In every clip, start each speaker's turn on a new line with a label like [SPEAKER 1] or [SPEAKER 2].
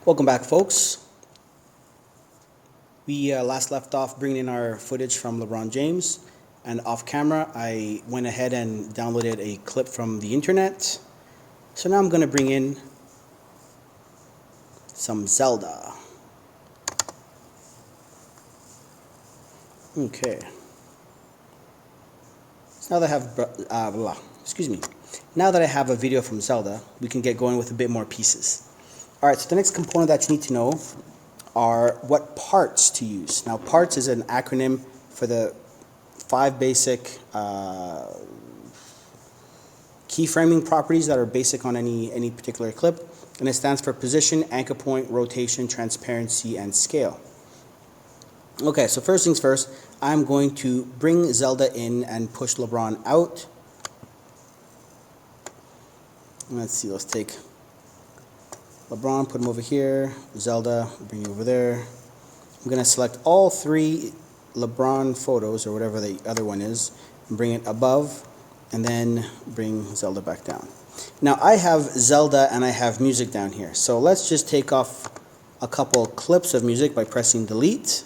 [SPEAKER 1] Welcome back, folks. We last left off bringing in our footage from LeBron James, and off camera I went ahead and downloaded a clip from the internet. So now I'm going to bring in some Zelda. Okay. So now that I have now that I have a video from Zelda, we can get going with a bit more pieces. Alright, so the next component that you need to know are what parts to use. Now, parts is an acronym for the 5 basic keyframing properties that are basic on any particular clip, and it stands for position, anchor point, rotation, transparency, and scale. Okay, so first things first, I'm going to bring Zelda in and push LeBron out. Let's see, let's take LeBron, put him over here, Zelda, bring you over there. I'm going to select all 3 LeBron photos, or whatever the other one is, and bring it above, and then bring Zelda back down. Now, I have Zelda and I have music down here, so let's just take off a couple clips of music by pressing delete.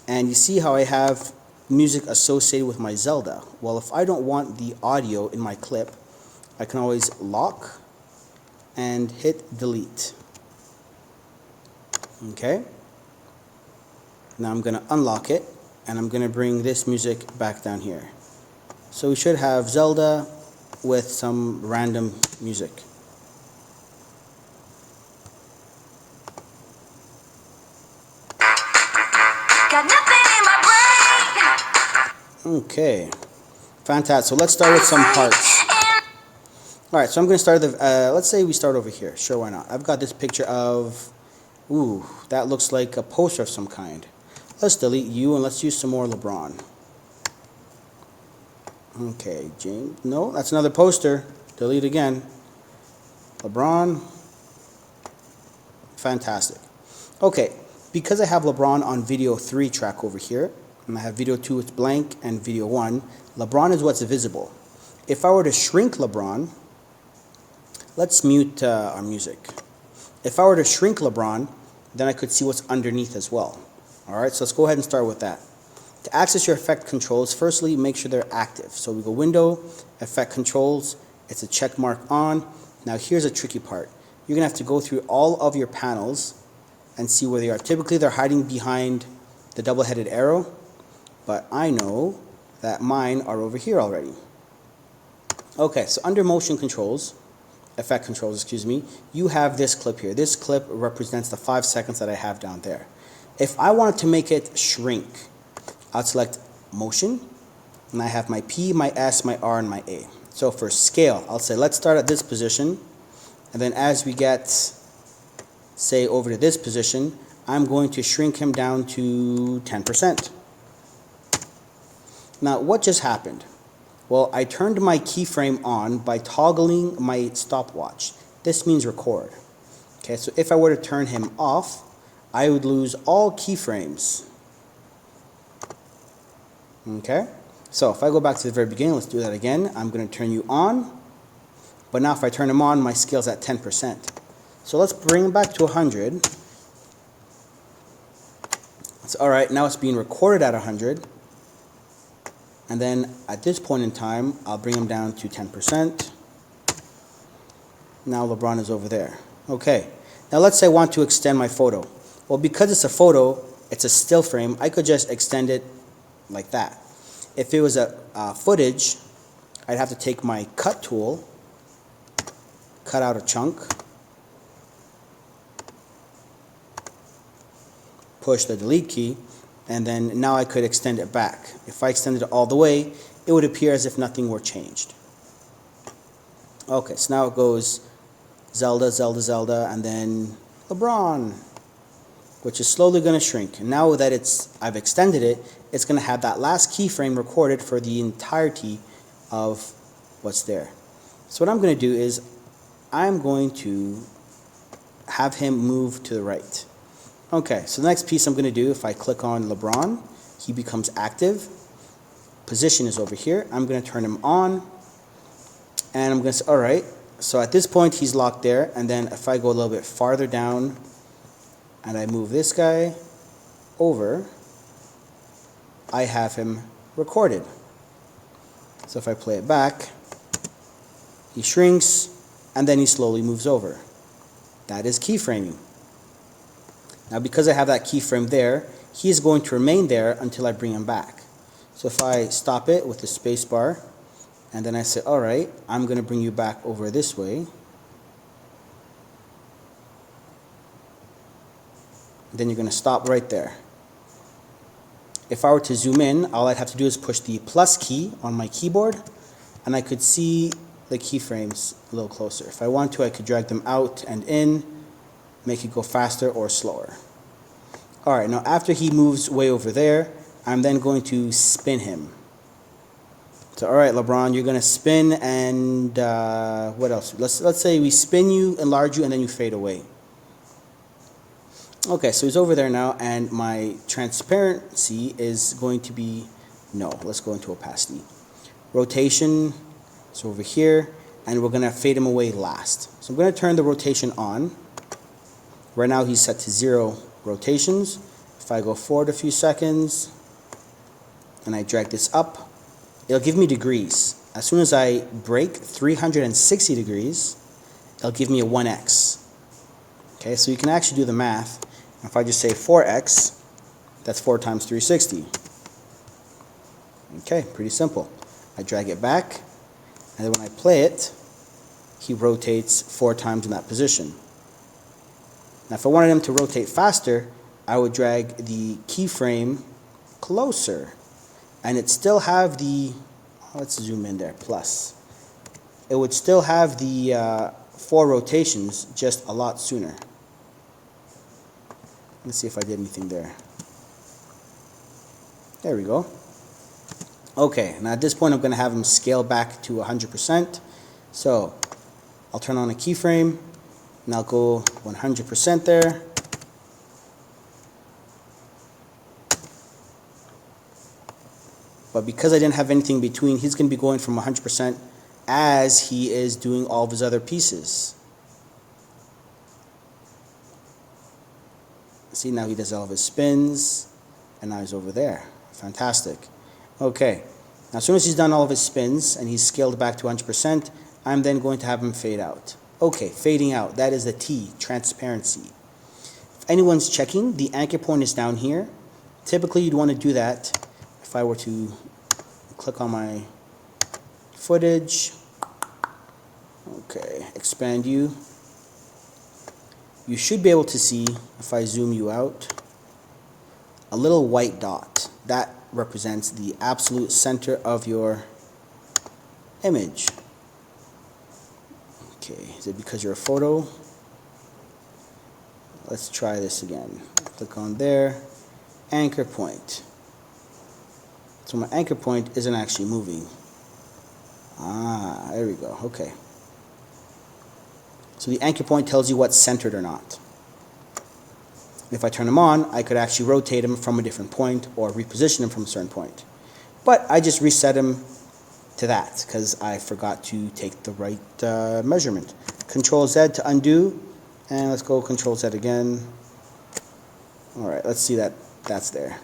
[SPEAKER 1] And you see how I have music associated with my Zelda. Well, if I don't want the audio in my clip, I can always lock and hit delete. Okay. Now I'm going to unlock it, and I'm going to bring this music back down here. So we should have Zelda with some random music.
[SPEAKER 2] Got nothing in my brain.
[SPEAKER 1] Okay, fantastic. So let's start with some parts. Alright, so I'm going to start let's say we start over here. Sure, why not? I've got this picture of, ooh, that looks like a poster of some kind. Let's delete you and let's use some more LeBron. Okay, James, no, that's another poster. Delete again. LeBron. Fantastic. Okay, because I have LeBron on video 3 track over here, and I have video 2, it's blank, and video 1, LeBron is what's visible. If I were to shrink LeBron, let's mute our music. If I were to shrink LeBron, then I could see what's underneath as well. Alright, so let's go ahead and start with that. To access your effect controls, firstly, make sure they're active. So we go Window, Effect Controls, it's a check mark on. Now here's a tricky part. You're going to have to go through all of your panels and see where they are. Typically they're hiding behind the double-headed arrow, but I know that mine are over here already. Okay, so under Motion Controls, Effect Controls, excuse me, you have this clip here. This clip represents the 5 seconds that I have down there. If I wanted to make it shrink, I'd select Motion, and I have my P, my S, my R, and my A. So for scale, I'll say let's start at this position, and then as we get, say, over to this position, I'm going to shrink him down to 10%. Now, what just happened? Well, I turned my keyframe on by toggling my stopwatch. This means record. Okay, so if I were to turn him off, I would lose all keyframes. Okay, so if I go back to the very beginning, let's do that again. I'm going to turn you on, but now if I turn him on, my scale's at 10%. So let's bring him back to 100. It's all right, now it's being recorded at 100. And then at this point in time, I'll bring him down to 10%. Now LeBron is over there. Okay, now let's say I want to extend my photo. Well, because it's a photo, it's a still frame, I could just extend it like that. If it was a footage, I'd have to take my cut tool, cut out a chunk, push the delete key, and then now I could extend it back. If I extended it all the way, it would appear as if nothing were changed. Okay, so now it goes Zelda, Zelda, Zelda, and then LeBron, which is slowly going to shrink. And now that I've extended it, it's going to have that last keyframe recorded for the entirety of what's there. So what I'm going to do is I'm going to have him move to the right. Okay, so the next piece I'm going to do, if I click on LeBron, he becomes active. Position is over here. I'm going to turn him on, and I'm going to say, all right, So at this point, he's locked there, and then if I go a little bit farther down and I move this guy over, I have him recorded. So if I play it back, he shrinks, and then he slowly moves over. That is keyframing. Now because I have that keyframe there, he is going to remain there until I bring him back. So if I stop it with the space bar, and then I say, all right, I'm going to bring you back over this way. Then you're going to stop right there. If I were to zoom in, all I'd have to do is push the plus key on my keyboard, and I could see the keyframes a little closer. If I want to, I could drag them out and in, make it go faster or slower. All right, now after he moves way over there, I'm then going to spin him. So, all right, LeBron, you're going to spin, and what else? Let's say we spin you, enlarge you, and then you fade away. Okay, so he's over there now, and my transparency is going to be, no, let's go into opacity. Rotation, so over here, and we're going to fade him away last. So I'm going to turn the rotation on. Right now he's set to 0 rotations. If I go forward a few seconds, and I drag this up, it'll give me degrees. As soon as I break 360 degrees, it'll give me a 1x. Okay, so you can actually do the math. If I just say 4x, that's 4 times 360. Okay, pretty simple. I drag it back, and then when I play it, he rotates 4 times in that position. Now if I wanted him to rotate faster, I would drag the keyframe closer, and it still have the, let's zoom in there, plus. It would still have the 4 rotations, just a lot sooner. Let's see if I did anything there. There we go. Okay, now at this point I'm going to have him scale back to 100%. So I'll turn on a keyframe, and I'll go 100% there. But because I didn't have anything between, he's going to be going from 100% as he is doing all of his other pieces. See, now he does all of his spins, and now he's over there. Fantastic. Okay, now as soon as he's done all of his spins and he's scaled back to 100%, I'm then going to have him fade out. Okay, fading out, that is the T, transparency. If anyone's checking, the anchor point is down here. Typically you'd want to do that. If I were to click on my footage, okay, expand you, you should be able to see, if I zoom you out, a little white dot. That represents the absolute center of your image. Okay, is it because you're a photo? Let's try this again. Click on there, anchor point. So my anchor point isn't actually moving. Ah, there we go, okay. So the anchor point tells you what's centered or not. If I turn him on, I could actually rotate him from a different point or reposition him from a certain point. But I just reset him to that because I forgot to take the right measurement. Control Z to undo, and let's go Control Z again. All right, let's see that that's there.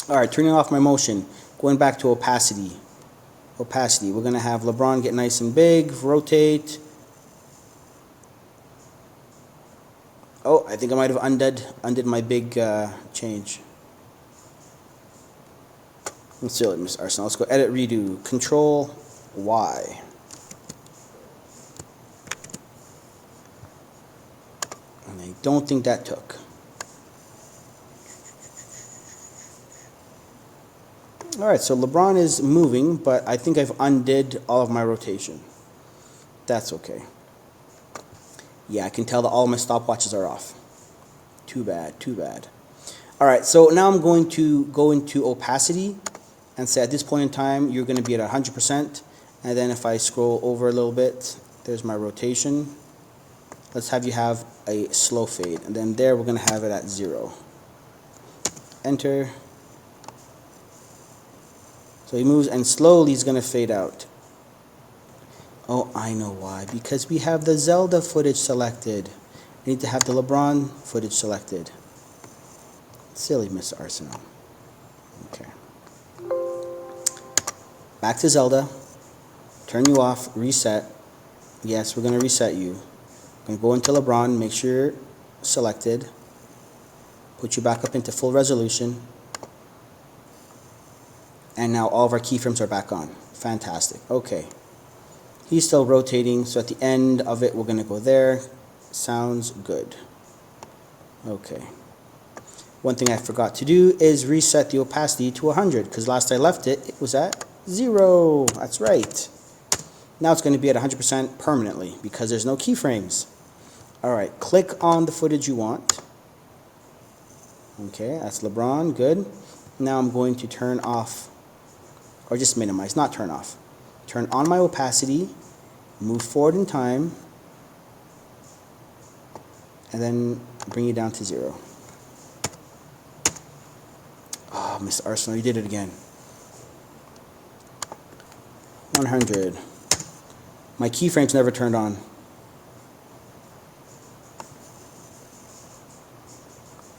[SPEAKER 1] All right, turning off my motion, going back to opacity. Opacity, we're going to have LeBron get nice and big, rotate. Oh, I think I might have undid my big change. Let's see it, Miss Arsenal. Let's go edit, redo, Control Y. And I don't think that took. All right, so LeBron is moving, but I think I've undid all of my rotation. That's okay. Yeah, I can tell that all of my stopwatches are off. Too bad, too bad. All right, so now I'm going to go into opacity and say at this point in time, you're going to be at 100%. And then if I scroll over a little bit, there's my rotation. Let's have you have a slow fade. And then there, we're going to have it at 0. Enter. So he moves, and slowly he's going to fade out. Oh, I know why. Because we have the Zelda footage selected. I need to have the LeBron footage selected. Silly Miss Arsenal. Okay. Back to Zelda. Turn you off. Reset. Yes, we're going to reset you. I'm going to go into LeBron. Make sure you're selected. Put you back up into full resolution. And now all of our keyframes are back on. Fantastic. Okay. He's still rotating, so at the end of it, we're going to go there. Sounds good. Okay. One thing I forgot to do is reset the opacity to 100, because last I left it, it was at 0. That's right. Now it's going to be at 100% permanently, because there's no keyframes. Alright, click on the footage you want. Okay, that's LeBron, good. Now I'm going to turn off, or just minimize, not turn off. Turn on my opacity, move forward in time, and then bring it down to 0. Oh, Miss Arsenal, you did it again. 100. My keyframes never turned on.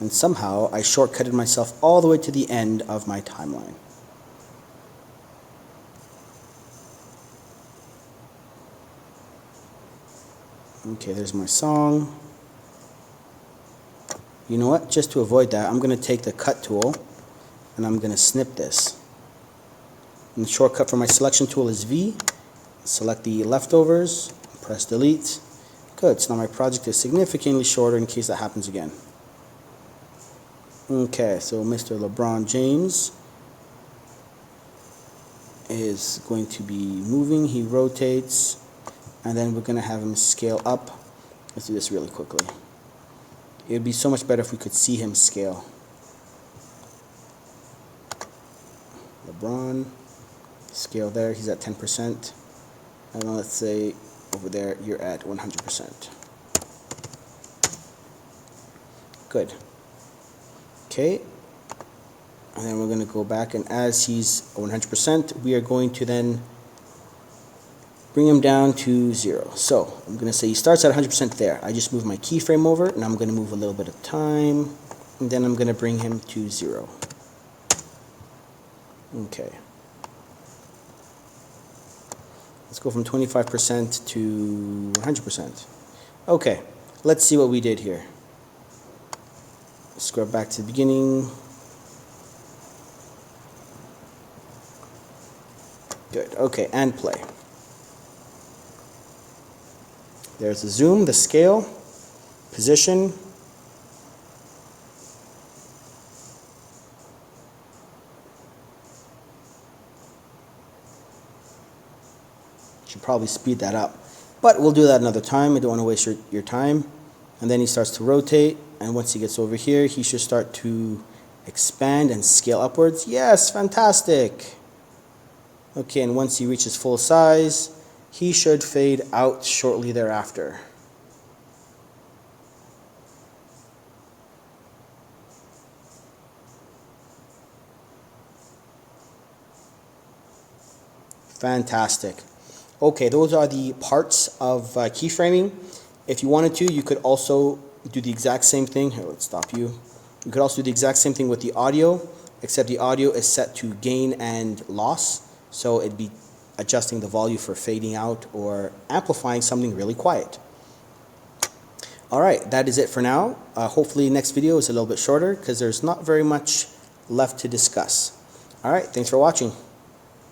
[SPEAKER 1] And somehow I shortcutted myself all the way to the end of my timeline. Okay, there's my song. You know what? Just to avoid that, I'm going to take the cut tool and I'm going to snip this. And the shortcut for my selection tool is V. Select the leftovers, press delete. Good, so now my project is significantly shorter in case that happens again. Okay, so Mr. LeBron James is going to be moving. He rotates, and then we're going to have him scale up. Let's do this really quickly. It would be so much better if we could see him scale. LeBron, scale there, he's at 10%. And then let's say over there, you're at 100%. Good. Okay. And then we're going to go back, and as he's 100%, we are going to then bring him down to 0. So I'm going to say he starts at 100% there. I just move my keyframe over, and I'm going to move a little bit of time, and then I'm going to bring him to 0. Okay. Let's go from 25% to 100%. Okay, let's see what we did here. Scrub back to the beginning. Good, okay, and play. There's the zoom, the scale, position. Should probably speed that up, but we'll do that another time. I don't want to waste your time. And then he starts to rotate, and once he gets over here, he should start to expand and scale upwards. Yes, fantastic. Okay, and once he reaches full size, he should fade out shortly thereafter. Fantastic. Okay, those are the parts of keyframing. If you wanted to, you could also do the exact same thing. Here, let's stop you. You could also do the exact same thing with the audio, except the audio is set to gain and loss. So it'd be adjusting the volume for fading out or amplifying something really quiet. All right, that is it for now. Hopefully next video is a little bit shorter because there's not very much left to discuss. All right, thanks for watching.